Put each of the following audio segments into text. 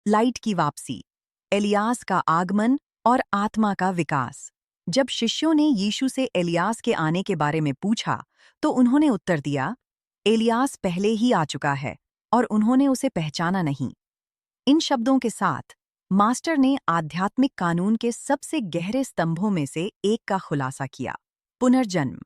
Light की वापसी, alias का आगमन और आत्मा का विकास। जब शिष्यों ने यीशु से एलियास के आने के बारे में पूछा, तो उन्होंने उत्तर दिया, एलियास पहले ही आ चुका है और उन्होंने उसे पहचाना नहीं। इन शब्दों के साथ मास्टर ने आध्यात्मिक कानून के सबसे गहरे स्तंभों में से एक का खुलासा किया, पुनर्जन्म।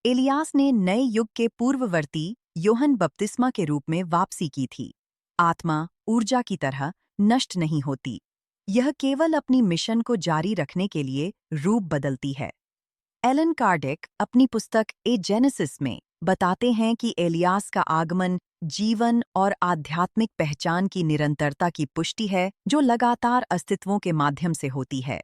एलियास ने नए युग के पूर्ववर्ती योहन बपतिस्मा के रूप में वापसी की थी। आत्मा ऊर्जा की तरह नष्ट नहीं होती, यह केवल अपनी मिशन को जारी रखने के लिए रूप बदलती है। एलन कार्डिक अपनी पुस्तक ए जेनेसिस में बताते हैं कि एलियास का आगमन जीवन और आध्यात्मिक पहचान की निरंतरता की पुष्टि है, जो लगातार अस्तित्वों के माध्यम से होती है।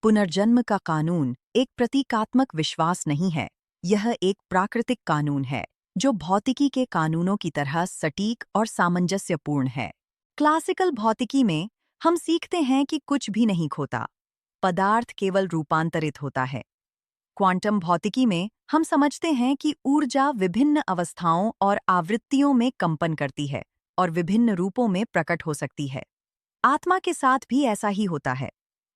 पुनर्जन्म का कानून एक प्रतीकात्मक विश्वास नहीं है, यह एक प्राकृतिक कानून है जो भौतिकी के कानूनों की तरह सटीक और सामंजस्यपूर्ण है। क्लासिकल भौतिकी में हम सीखते हैं कि कुछ भी नहीं खोता, पदार्थ केवल रूपांतरित होता है। क्वांटम भौतिकी में हम समझते हैं कि ऊर्जा विभिन्न अवस्थाओं और आवृत्तियों में कंपन करती है और विभिन्न रूपों में प्रकट हो सकती है। आत्मा के साथ भी ऐसा ही होता है।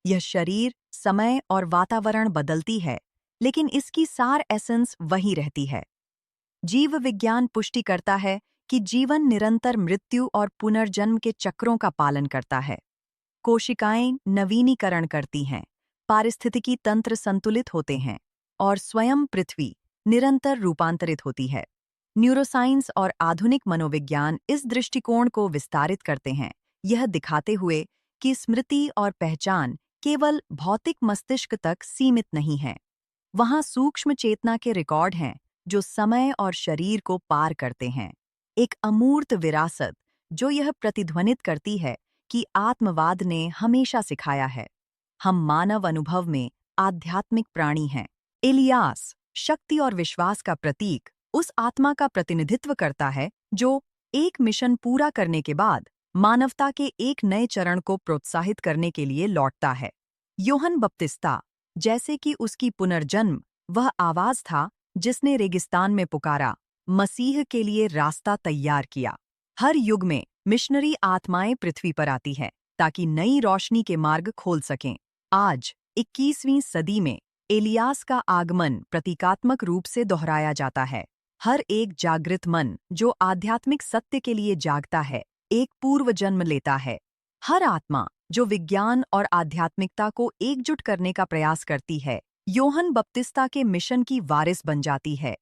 यह शरीर, समय और वातावरण बदलती है, लेकिन इसकी सार एसेंस वही रहती है। जीव विज्ञान पुष्टि करता है कि जीवन निरंतर मृत्यु और पुनर्जन्म के चक्रों का पालन करता है। कोशिकाएं नवीनीकरण करती हैं, पारिस्थितिकी तंत्र संतुलित होते हैं और स्वयं पृथ्वी निरंतर रूपांतरित होती है। न्यूरोसाइंस और आधुनिक मनोविज्ञान इस दृष्टिकोण को विस्तारित करते हैं, यह दिखाते हुए कि स्मृति और पहचान केवल भौतिक मस्तिष्क तक सीमित नहीं है। वहाँ सूक्ष्म चेतना के रिकॉर्ड हैं जो समय और शरीर को पार करते हैं। एक अमूर्त विरासत जो यह प्रतिध्वनित करती है कि आत्मवाद ने हमेशा सिखाया है, हम मानव अनुभव में आध्यात्मिक प्राणी हैं। एलियास शक्ति और विश्वास का प्रतीक उस आत्मा का प्रतिनिधित्व करता है जो एक मिशन पूरा करने के बाद मानवता के एक नए चरण को प्रोत्साहित करने के लिए लौटता है। योहन बपतिस्ता जैसे कि उसकी पुनर्जन्म वह आवाज था जिसने रेगिस्तान में पुकारा, मसीह के लिए रास्ता तैयार किया। हर युग में मिशनरी आत्माएं पृथ्वी पर आती हैं ताकि नई रोशनी के मार्ग खोल सकें। आज 21वीं सदी में एलियास का आगमन प्रतीकात्मक रूप से दोहराया जाता है। हर एक जागृत मन जो आध्यात्मिक सत्य के लिए जागता है, एक पूर्व जन्म लेता है। हर आत्मा जो विज्ञान और आध्यात्मिकता को एकजुट करने का प्रयास करती है, योहन बपतिस्ता के मिशन की वारिस बन जाती है।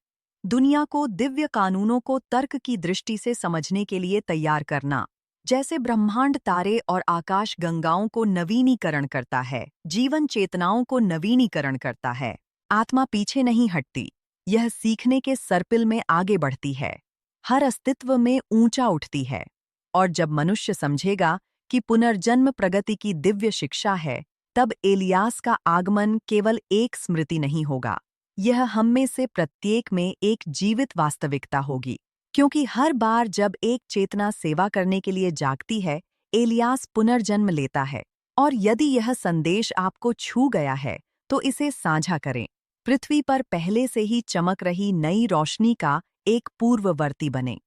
दुनिया को दिव्य कानूनों को तर्क की दृष्टि से समझने के लिए तैयार करना, जैसे ब्रह्मांड तारे और आकाश गंगाओं को नवीनीकरण करता है, जीवन चेतनाओं को नवीनीकरण करता है। आत्मा पीछे नहीं हटती, यह सीखने के सर्पिल में आगे बढ़ती है, हर अस्तित्व में ऊंचा उठती है। और जब मनुष्य समझेगा कि पुनर्जन्म प्रगति की दिव्य शिक्षा है, तब एलियास का आगमन केवल एक स्मृति नहीं होगा, यह हम में से प्रत्येक में एक जीवित वास्तविकता होगी। क्योंकि हर बार जब एक चेतना सेवा करने के लिए जागती है, एलियास पुनर्जन्म लेता है। और यदि यह संदेश आपको छू गया है, तो इसे साझा करें। पृथ्वी पर पहले से ही चमक रही नई रोशनी का एक पूर्ववर्ती बने।